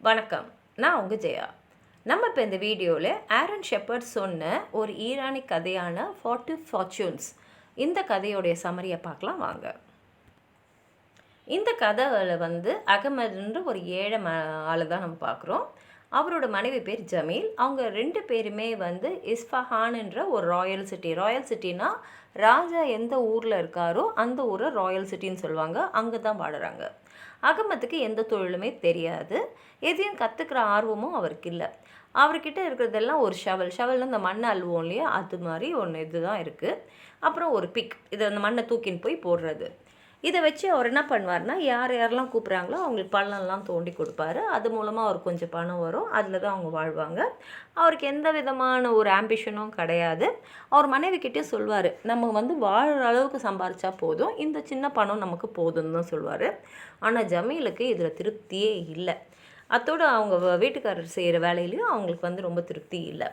வணக்கம். நான் உங்கள் ஜெயா. நம்ம இப்போ இந்த வீடியோவில் ஆரன் ஷெப்பர்ட் சொன்ன ஒரு ஈரானிக் கதையான 40 ஃபார்ச்சூன்ஸ் இந்த கதையோடைய சம்மரியை பார்க்கலாம் வாங்க. இந்த கதையில் அகமதுன்ற ஒரு ஏழை ஆளு தான் நம்ம பார்க்குறோம். அவரோட மனைவி பேர் ஜமீல். அவங்க 2 பேருமே இஸ்ஃபஹான்ன்ற ஒரு ராயல் சிட்டினா ராஜா எந்த ஊரில் இருக்காரோ அந்த ஊரை ராயல் சிட்டின்னு சொல்லுவாங்க. அங்கே தான் வாடுறாங்க. அகமதுக்கு எந்த தொழிலுமே தெரியாது. எதையும் கற்றுக்கிற ஆர்வமும் அவருக்கு இல்லை. அவர்கிட்ட இருக்கிறதெல்லாம் ஒரு ஷவல்னு இந்த மண்ணை அள்ளுவோம் இல்லையா, அது மாதிரி ஒன்று இதுதான் இருக்குது. அப்புறம் ஒரு பிக், இதை அந்த மண்ணை தூக்கின்னு போய் போடுறது. இதை வச்சு அவர் என்ன பண்ணுவார்னா, யாரெல்லாம் கூப்பிட்றாங்களோ அவங்களுக்கு பள்ளம்லாம் தோண்டி கொடுப்பாரு. அது மூலமாக அவருக்கு கொஞ்சம் பணம் வரும். அதில் தான் அவங்க வாழ்வாங்க. அவருக்கு எந்த விதமான ஒரு ஆம்பிஷனும் கிடையாது. அவர் மனைவிக்கிட்டே சொல்வார், நம்ம வாழ்கிற அளவுக்கு சம்பாரிச்சா போதும், இந்த சின்ன பணம் நமக்கு போதும்னு தான் சொல்வார். ஆனால் ஜமீலுக்கு இதில் திருப்தியே இல்லை. அத்தோடு அவங்க வீட்டுக்காரர் செய்கிற வேலையிலையும் அவங்களுக்கு ரொம்ப திருப்தி இல்லை.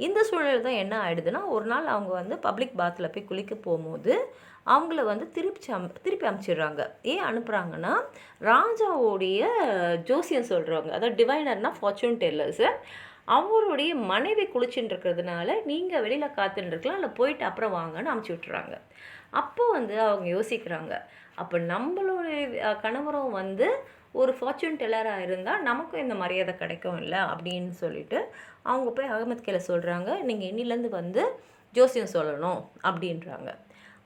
இந்த சூழல் தான் என்ன ஆகிடுதுன்னா, ஒரு நாள் அவங்க பப்ளிக் பாத்தில் போய் குளிக்க போகும்போது அவங்கள திருப்பி அனுப்பிச்சிடுறாங்க. ஏன் அனுப்புகிறாங்கன்னா, ராஜாவோடைய ஜோசியம் சொல்கிறவங்க, அதாவது டிவைனர்னா ஃபார்ச்சூன் டெல்லர்ஸு, அவருடைய மனைவி குளிச்சுட்டு இருக்கிறதுனால நீங்கள் வெளியில் காத்துட்டுருக்கலாம், இல்லை போயிட்டு அப்புறம் வாங்கன்னு அனுப்பிச்சி விட்டுறாங்க. அப்போ அவங்க யோசிக்கிறாங்க, அப்போ நம்மளுடைய கணவரும் ஒரு ஃபார்ச்சூன் டெல்லராக இருந்தால் நமக்கும் இந்த மரியாதை கிடைக்கும் இல்லை அப்படின்னு சொல்லிட்டு அவங்க போய் அகமது கையில் சொல்கிறாங்க, நீங்கள் இன்னிலேருந்து ஜோசியம் சொல்லணும் அப்படின்றாங்க.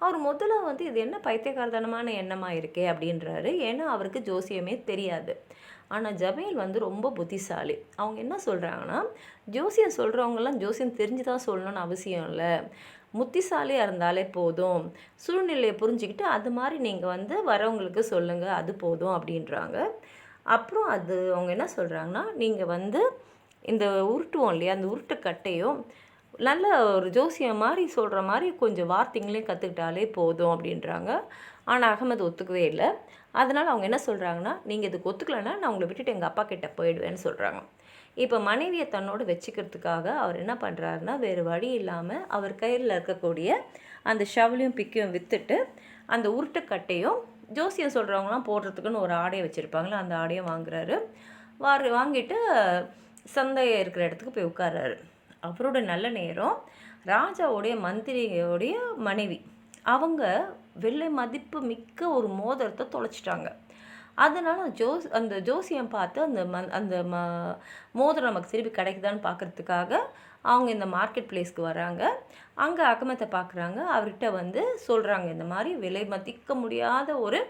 அவர் முதல்ல இது என்ன பைத்தியக்காரத்தனமான எண்ணமாக இருக்கே அப்படின்றாரு. ஏன்னா அவருக்கு ஜோசியமே தெரியாது. ஆனால் ஜமீல் ரொம்ப புத்திசாலி. அவங்க என்ன சொல்கிறாங்கன்னா, ஜோசியம் சொல்கிறவங்கெல்லாம் ஜோசியம் தெரிஞ்சு தான் சொல்லணும்னு அவசியம் இல்லை, புத்திசாலியாக இருந்தாலே போதும், சூழ்நிலையை புரிஞ்சுக்கிட்டு அது மாதிரி நீங்கள் வரவங்களுக்கு சொல்லுங்கள், அது போதும் அப்படின்றாங்க. அப்புறம் அவங்க என்ன சொல்கிறாங்கன்னா, நீங்கள் இந்த உருட்டுவோம் இல்லையா, அந்த உருட்டுக்கட்டையும் நல்ல ஒரு ஜோசியம் மாதிரி சொல்கிற மாதிரி கொஞ்சம் வார்த்தைங்களையும் கற்றுக்கிட்டாலே போதும் அப்படின்றாங்க. ஆனால் அகமது ஒத்துக்கவே இல்லை. அதனால் அவங்க என்ன சொல்கிறாங்கன்னா, நீங்கள் இதுக்கு ஒத்துக்கலைன்னா நான் உங்களை விட்டுட்டு எங்கள் அப்பா கிட்டே போயிடுவேன்னு சொல்கிறாங்க. இப்போ மனைவியை தன்னோடு வச்சுக்கிறதுக்காக அவர் என்ன பண்ணுறாருன்னா, வேறு வழி இல்லாமல் அவர் கையில் இருக்கக்கூடிய அந்த ஷவலையும் பிக்கையும் விற்றுட்டு அந்த உருட்டுக்கட்டையும் ஜோசியம் சொல்கிறவங்களாம் போடுறதுக்குன்னு ஒரு ஆடையை வச்சுருப்பாங்களே, அந்த ஆடையை வாங்குறாரு. வாங்கிட்டு சந்தையை இருக்கிற இடத்துக்கு போய் உட்கார்றாரு. அவரோட நல்ல நேரம், ராஜாவுடைய மந்திரியோடைய மனைவி அவங்க வெள்ளை மதிப்பு மிக்க ஒரு மோதிரத்தை தொலைச்சிட்டாங்க. அதனால் அந்த ஜோசியம் பார்த்து அந்த மோதிரம் நமக்கு திருப்பி கிடைக்குதான்னு பார்க்குறதுக்காக அவங்க இந்த மார்க்கெட் பிளேஸ்க்கு வராங்க. அங்கே அகமத்தை பார்க்குறாங்க. அவர்கிட்ட சொல்கிறாங்க, இந்த மாதிரி விலை மதிக்க முடியாத ஒரு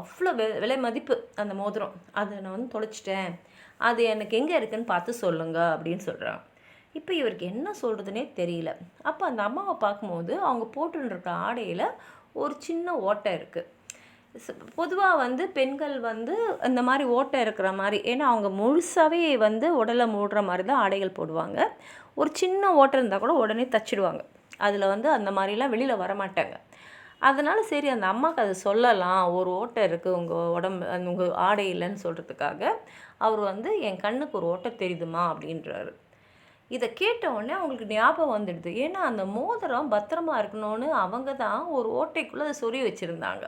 அவ்வளோ விலை மதிப்பு அந்த மோதிரம், அதை நான் தொலைச்சிட்டேன், அது எனக்கு எங்கே இருக்குதுன்னு பார்த்து சொல்லுங்க அப்படின்னு சொல்கிறாங்க. இப்போ இவருக்கு என்ன சொல்கிறதுனே தெரியல. அப்போ அந்த அம்மாவை பார்க்கும்போது அவங்க போட்டுருக்க ஆடையில் ஒரு சின்ன ஓட்டை இருக்குது. பொதுவாக பெண்கள் இந்த மாதிரி ஓட்டை இருக்கிற மாதிரி, ஏன்னா அவங்க முழுசாகவே உடலை மூடுற மாதிரி தான் ஆடைகள் போடுவாங்க. ஒரு சின்ன ஓட்டை இருந்தால் கூட உடனே தச்சிடுவாங்க. அதில் அந்த மாதிரிலாம் வெளியில் வரமாட்டாங்க. அதனால் சரி அந்த அம்மாவுக்கு அதை சொல்லலாம், ஒரு ஓட்டை இருக்குது உங்கள் உடம்பு உங்கள் ஆடை இல்லைன்னு சொல்கிறதுக்காக அவர் என் கண்ணுக்கு ஒரு ஓட்டை தெரியுதுமா அப்படின்றாரு. இதை கேட்டவுடனே அவங்களுக்கு ஞாபகம் வந்துடுது. ஏன்னா அந்த மோதிரம் பத்திரமா இருக்கணும்னு அவங்க தான் ஒரு ஓட்டைக்குள்ளே அதை சொறி வச்சுருந்தாங்க.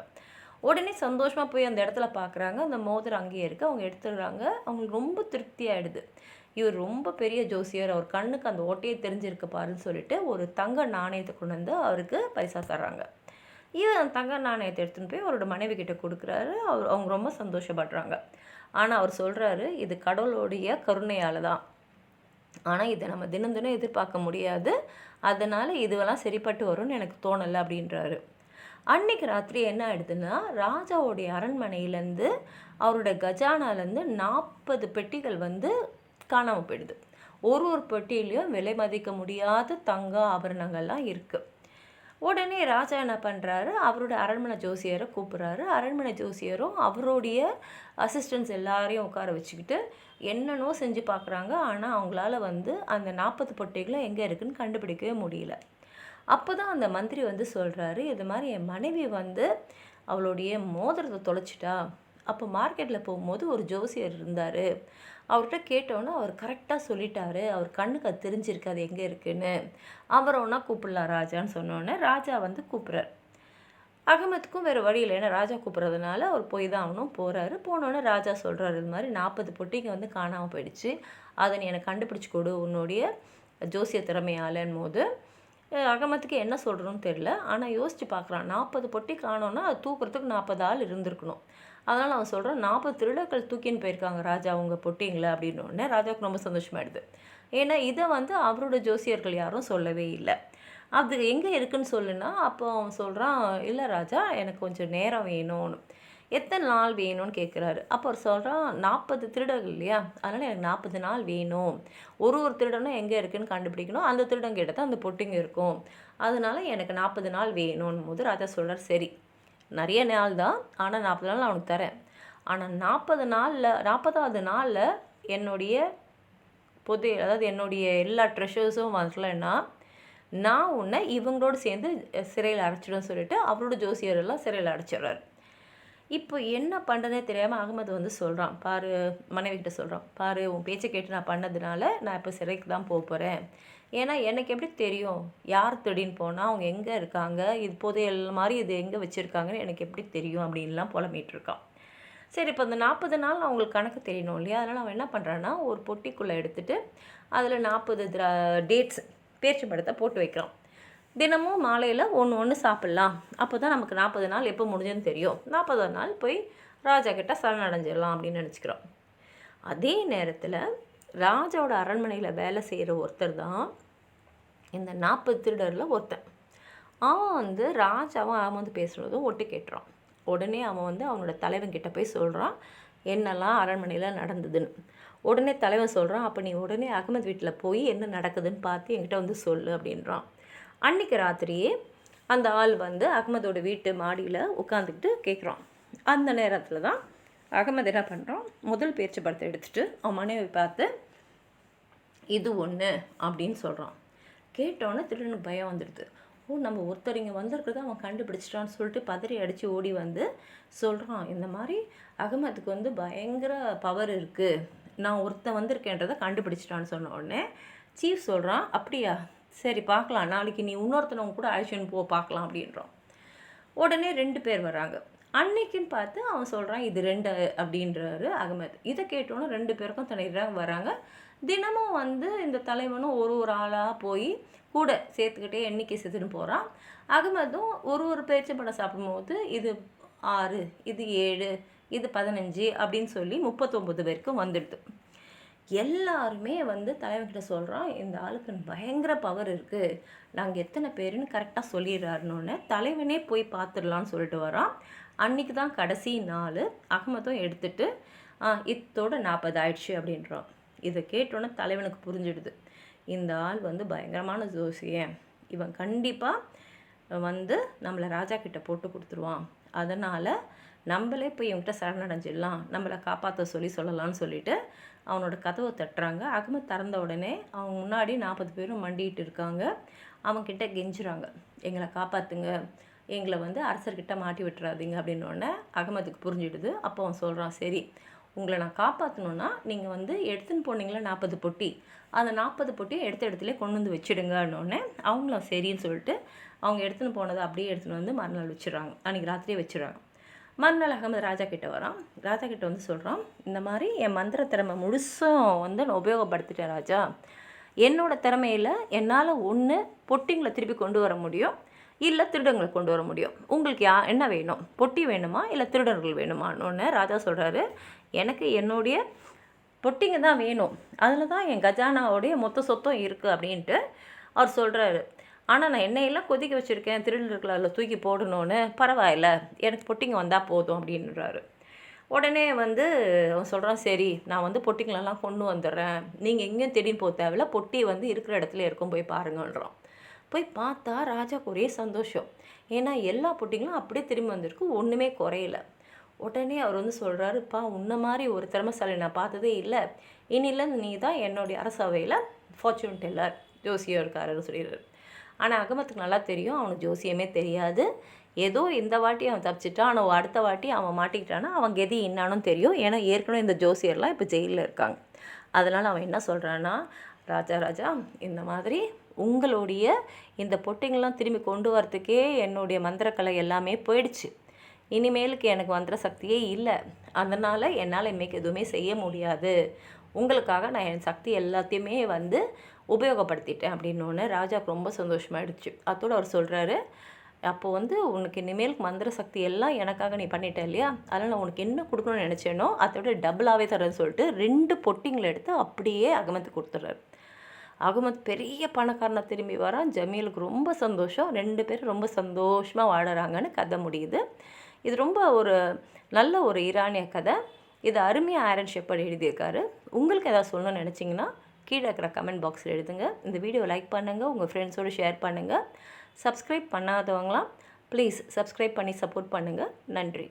உடனே சந்தோஷமாக போய் அந்த இடத்துல பார்க்குறாங்க, அந்த மோதிரம் அங்கேயே இருக்குது. அவங்க எடுத்துடுறாங்க. அவங்களுக்கு ரொம்ப திருப்தி ஆகிடுது. இவர் ரொம்ப பெரிய ஜோசியர், அவர் கண்ணுக்கு அந்த ஓட்டையே தெரிஞ்சிருக்கு பாருன்னு சொல்லிட்டு ஒரு தங்க நாணயத்தை கொண்டு அவருக்கு பரிசாக தர்றாங்க. இவர் அந்த தங்க நாணயத்தை எடுத்துன்னு போய் அவரோட மனைவி கிட்ட கொடுக்குறாரு. அவங்க ரொம்ப சந்தோஷப்படுறாங்க. ஆனால் அவர் சொல்கிறாரு, இது கடவுளுடைய கருணையால் தான், ஆனால் இதை நம்ம தினம் தினம் எதிர்பார்க்க முடியாது, அதனால் இதுவெல்லாம் சரிப்பட்டு வரும்னு எனக்கு தோணலை அப்படின்றாரு. அன்றைக்கி ராத்திரி என்ன ஆகிடுதுன்னா, ராஜாவுடைய அரண்மனையிலேருந்து அவரோட கஜானாலேருந்து 40 பெட்டிகள் காணாமல் போயிடுது. ஒரு பெட்டியிலையும் விலை மதிக்க முடியாத தங்க ஆபரணங்கள்லாம் இருக்குது. உடனே ராஜா என்ன பண்ணுறாரு, அவரோட அரண்மனை ஜோசியரை கூப்பிட்றாரு. அரண்மனை ஜோசியரும் அவருடைய அசிஸ்டன்ஸ் எல்லாரையும் உட்கார வச்சுக்கிட்டு என்னென்னோ செஞ்சு பார்க்குறாங்க. ஆனால் அவங்களால அந்த 40 பொட்டைகளும் எங்கே இருக்குதுன்னு கண்டுபிடிக்கவே முடியல. அப்போ தான் அந்த மந்திரி சொல்கிறாரு, இது மாதிரி என் மனைவி அவளுடைய மோதிரத்தை தொலைச்சிட்டா. அப்போ மார்க்கெட்டில் போகும்போது ஒரு ஜோசியர் இருந்தார், அவர்கிட்ட கேட்டோன்னே அவர் கரெக்டாக சொல்லிட்டாரு, அவர் கண்ணுக்கு அது தெரிஞ்சிருக்கு அது எங்கே இருக்குதுன்னு. அவரை ஒன்றா கூப்பிடலாம் ராஜான்னு சொன்னோன்னே ராஜா கூப்பிட்றார். அகமத்துக்கும் வேறு வழி இல்லை, ஏன்னா ராஜா கூப்பிட்றதுனால அவர் போய் தான் ஆகணும். போகிறாரு. போனோடனே ராஜா சொல்கிறாரு, இது மாதிரி 40 பொட்டிங்க வந்து காணாமல் போயிடுச்சு, அதை நீ எனக்கு கண்டுபிடிச்சி கொடு உன்னுடைய ஜோசிய திறமையாலன்னு போது அகமத்துக்கு என்ன சொல்கிறோன்னு தெரில. ஆனால் யோசித்து பார்க்குறான், 40 பொட்டி காணோன்னா அது தூக்குறதுக்கு 40 ஆள் இருந்திருக்கணும். அதனால் அவன் சொல்கிறான், 40 திருடர்கள் தூக்கின்னு போயிருக்காங்க ராஜா உங்கள் பொட்டிங்கள அப்படின்னோடனே ராஜாவுக்கு ரொம்ப சந்தோஷமாயிடுது. ஏன்னா இதை வந்து அவரோட ஜோசியர்கள் யாரும் சொல்லவே இல்லை. அது எங்கே இருக்குன்னு சொல்லுன்னா, அப்போ அவன் சொல்கிறான், இல்லை ராஜா எனக்கு கொஞ்சம் நேரம் வேணும்னு. எத்தனை நாள் வேணும்னு கேட்குறாரு. அப்போ அவர் சொல்கிறான், 40 திருடர்கள் இல்லையா, அதனால் எனக்கு 40 நாள் வேணும். ஒரு திருடனும் எங்கே இருக்குதுன்னு கண்டுபிடிக்கணும், அந்த திருடன் கிட்ட தான் அந்த பொட்டிங்க இருக்கும், அதனால் எனக்கு 40 நாள் வேணும்னு போது ராஜா சொல்கிறார், சரி நிறைய நாள் தான், ஆனால் 40 நாள் அவனுக்கு தரேன். ஆனால் 40வது நாளில் என்னுடைய அதாவது என்னுடைய எல்லா ட்ரெஷர்ஸும் வரலன்னா நான் உன்னை இவங்களோடு சேர்ந்து சிறையில் அடைச்சிடுன்னு சொல்லிட்டு அவரோட ஜோசியரெல்லாம் சிறையில் அடைச்சிடுறாரு. இப்போ என்ன பண்ணுறதே தெரியாமல் அகமது வந்து சொல்கிறான், பாரு மனைவிக்கிட்ட சொல்கிறான், பாரு உன் பேச்சை கேட்டு நான் பண்ணதுனால நான் இப்போ சிறைக்கு தான் போகிறேன். ஏன்னா எனக்கு எப்படி தெரியும் யார் திடீர்னு போனால் அவங்க எங்கே இருக்காங்க, இது புதையல் மாதிரி இது எங்கே வச்சுருக்காங்கன்னு எனக்கு எப்படி தெரியும் அப்படின்லாம் புலம்பிகிட்ருக்கான். சரி, இப்போ அந்த 40 நாள் அவங்களுக்கு கணக்கு தெரியணும் இல்லையா, அதனால் அவன் என்ன பண்ணுறான்னா ஒரு பொட்டிக்குள்ளே எடுத்துகிட்டு அதில் 40 டேட்ஸ் பேரிச்சம்பழத்தை போட்டு வைக்கிறான். தினமும் மாலையில் ஒன்று சாப்பிட்லாம், அப்போ தான் நமக்கு 40 நாள் எப்போ முடிஞ்சதுன்னு தெரியும், 40வது நாள் போய் ராஜா கிட்ட சரணடைஞ்சிடலாம் அப்படின்னு நினச்சிக்கிறான். அதே நேரத்தில் ராஜாவோட அரண்மனையில் வேலை செய்கிற ஒருத்தர் தான் இந்த 40 திருடரில் ஒருத்தன். அவன் வந்து ராஜாவும் வந்து பேசுகிறதும் ஒட்டு கேட்டுறான். உடனே அவன் வந்து அவனோட தலைவன்கிட்ட போய் சொல்கிறான் என்னெல்லாம் அரண்மனையில் நடந்ததுன்னு. உடனே தலைவன் சொல்கிறான், அப்போ நீ உடனே அகமது வீட்டில் போய் என்ன நடக்குதுன்னு பார்த்து என்கிட்ட வந்து சொல்லு அப்படின்றான். அன்றைக்கி ராத்திரியே அந்த ஆள் வந்து அகமதோட வீட்டு மாடியில் உட்காந்துக்கிட்டு கேட்குறான். அந்த நேரத்தில் தான் அகமது என்ன பண்ணுறான், முதல் பேச்சு படத்தை எடுத்துகிட்டு அவன் மனைவி பார்த்து இது ஒன்று அப்படின்னு சொல்கிறான். கேட்டோன்னே திருடனுக்கு பயம் வந்துடுது. நம்ம ஒருத்தர் இங்கே வந்திருக்கிறத அவன் கண்டுபிடிச்சிட்டான்னு சொல்லிட்டு பதறி அடித்து ஓடி வந்து சொல்கிறான், இந்த மாதிரி அகமதுக்கு வந்து பயங்கர பவர் இருக்குது, நான் ஒருத்தன் வந்திருக்கேன்றதை கண்டுபிடிச்சிட்டான்னு சொன்ன உடனே சீஃப் சொல்கிறான், அப்படியா சரி பார்க்கலாம், நாளைக்கு நீ இன்னொருத்தனவங்க கூட அழைச்சின்னு பார்க்கலாம் அப்படின்றான். உடனே 2 பேர் வராங்க. அன்னைக்குன்னு பார்த்து அவன் சொல்கிறான் இது 2 அப்படின்றாரு அகமது. இதை கேட்டோன்னே 2 பேருக்கும் தனியாக வராங்க. தினமும் வந்து இந்த தலைவனும் ஒரு ஆளாக போய் கூட சேர்த்துக்கிட்டே எண்ணிக்கை சேர்த்துன்னு போகிறான். அகமதும் ஒரு பேரிச்சம்பழம் சாப்பிடும்போது இது 6, இது 7, இது 15 அப்படின்னு சொல்லி 39 பேருக்கும் வந்துடுது. எல்லாருமே வந்து தலைவன்கிட்ட சொல்கிறான், இந்த ஆளுக்கு பயங்கர பவர் இருக்குது, நாங்கள் எத்தனை பேருன்னு கரெக்டாக சொல்லிடுறாருன்னு. தலைவனே போய் பார்த்துடலான்னு சொல்லிட்டு வரான். அன்றைக்கி தான் கடைசி நாள். அகமதும் எடுத்துகிட்டு இத்தோட 40 ஆயிடுச்சு அப்படின்றான். இதை கேட்டோன்னே தலைவனுக்கு புரிஞ்சிடுது, இந்த ஆள் வந்து பயங்கரமான ஜோசியன், இவன் கண்டிப்பாக வந்து நம்மளை ராஜா கிட்ட போட்டு கொடுத்துருவான், அதனால் நம்மளே போய் இவன்கிட்ட சரணடைஞ்சிடலாம், நம்மளை காப்பாற்ற சொல்லலான்னு சொல்லிட்டு அவனோட கதவை தட்டுறாங்க. அகமது திறந்த உடனே அவங்க முன்னாடி 40 பேரும் மண்டிகிட்டு இருக்காங்க. அவன்கிட்ட கெஞ்சுறாங்க, எங்களை காப்பாற்றுங்க, எங்களை வந்து அரசர்கிட்ட மாட்டி விட்டுறாதீங்க அப்படின்னோடனே அகமதுக்கு புரிஞ்சிடுது. அப்போ அவன் சொல்கிறான், சரி உங்களை நான் காப்பாற்றணுன்னா நீங்கள் வந்து எடுத்துன்னு போனீங்களா 40 பொட்டி, அந்த 40 பொட்டியை எடுத்த இடத்துல கொண்டு வந்து வச்சுடுங்கன்னொடனே அவங்களும் சரின்னு சொல்லிட்டு அவங்க எடுத்துன்னு போனதை அப்படியே எடுத்துன்னு வந்து மறுநாள் வச்சுடுறாங்க. அன்றைக்கி ராத்திரியே வச்சுடுறாங்க. மறுநாள் அகமது ராஜா கிட்ட வரான். ராஜா கிட்ட வந்து சொல்கிறான், இந்த மாதிரி என் மந்திர திறமை முழுசும் வந்து நான் உபயோகப்படுத்திட்டேன் ராஜா, என்னோடய திறமையில் என்னால் ஒன்று பொட்டிங்களை திருப்பி கொண்டு வர முடியும், இல்லை திருடங்களை கொண்டு வர முடியும், உங்களுக்கு என்ன வேணும், பொட்டி வேணுமா இல்லை திருடர்கள் வேணுமான்னு ராஜா சொல்கிறாரு, எனக்கு என்னுடைய பொட்டிங்க தான் வேணும், அதில் தான் என் கஜானாவுடைய மொத்த சொத்தம் இருக்குது அப்படின்ட்டு அவர் சொல்கிறாரு. ஆனால் நான் எண்ணெயெல்லாம் கொதிக்க வச்சுருக்கேன், திருடர்களை அதில் தூக்கி போடணுன்னு, பரவாயில்ல எனக்கு பொட்டிங்க வந்தால் போதும் அப்படின்றாரு. உடனே வந்து அவன் சொல்கிறான், சரி நான் வந்து பொட்டிங்களெல்லாம் கொண்டு வந்துடுறேன், நீங்கள் எங்கேயும் தேடின்னு போக தேவையில்ல, பொட்டி வந்து இருக்கிற இடத்துல இருக்கும், போய் பாருங்கன்றான். போய் பார்த்தா ராஜாவுக்கு ஒரே சந்தோஷம், ஏன்னா எல்லா பொட்டிங்களும் அப்படியே திரும்பி வந்திருக்கு, ஒன்றுமே குறையல. உடனே அவர் வந்து சொல்கிறாருப்பா, உன்ன மாதிரி ஒரு திறமைசாலி நான் பார்த்ததே இல்லை, இனியில் நீ தான் என்னுடைய அரசவையில் ஃபார்ச்சூன் டெல்லர் ஜோசியம் இருக்காருன்னு சொல்லிடுறாரு. ஆனால் அகமத்துக்கு நல்லா தெரியும் அவனுக்கு ஜோசியமே தெரியாது, ஏதோ இந்த வாட்டி அவன் தப்பிச்சிட்டான், ஆனால் அடுத்த வாட்டி அவன் மாட்டிக்கிட்டான்னா அவன் கெதி என்னானும் தெரியும், ஏன்னா ஏற்கனவே இந்த ஜோசியர்லாம் இப்போ ஜெயிலில் இருக்காங்க. அதனால் அவன் என்ன சொல்கிறான்னா, ராஜா இந்த மாதிரி உங்களுடைய இந்த பொட்டிங்கெல்லாம் திரும்பி கொண்டு வரத்துக்கே என்னுடைய மந்திரக்கலை எல்லாமே போயிடுச்சு. இனிமேலுக்கு எனக்கு மந்திர சக்தியே இல்லை. அதனால் என்னால் இன்றைக்கி எதுவுமே செய்ய முடியாது. உங்களுக்காக நான் என் சக்தி எல்லாத்தையுமே வந்து உபயோகப்படுத்திட்டேன் அப்படின்னோடனே ராஜாவுக்கு ரொம்ப சந்தோஷமாயிடுச்சு. அதோடு அவர் சொல்கிறாரு, அப்போ வந்து உனக்கு இனிமேல் மந்திர சக்தி எல்லாம் எனக்காக நீ பண்ணிட்ட இல்லையா, அதனால் நான் உனக்கு என்ன கொடுக்கணும்னு நினச்சேனோ அதோட டபுளாகவே தரேன்னு சொல்லிட்டு 2 பொட்டிங்களை எடுத்து அப்படியே அகமத்துக்கு கொடுத்துட்றாரு. அகமத் பெரிய பணக்காரனை திரும்பி வரான். ஜமீலுக்கு ரொம்ப சந்தோஷம். 2 பேரும் ரொம்ப சந்தோஷமாக வாழறாங்கன்னு கதை முடியுது. இது ரொம்ப ஒரு நல்ல ஒரு ஈரானிய கதை. இது அருமையாக ஆரன் ஷெப்பர்ட் எழுதியிருக்காரு. உங்களுக்கு ஏதாவது சொல்லணும்னு நினச்சிங்கன்னா கீழே இருக்கிற கமெண்ட் பாக்ஸில் எழுதுங்க. இந்த வீடியோ லைக் பண்ணுங்கள், உங்கள் ஃப்ரெண்ட்ஸோடு ஷேர் பண்ணுங்கள். சப்ஸ்கிரைப் பண்ணாதவங்களாம் ப்ளீஸ் சப்ஸ்கிரைப் பண்ணி சப்போர்ட் பண்ணுங்கள். நன்றி.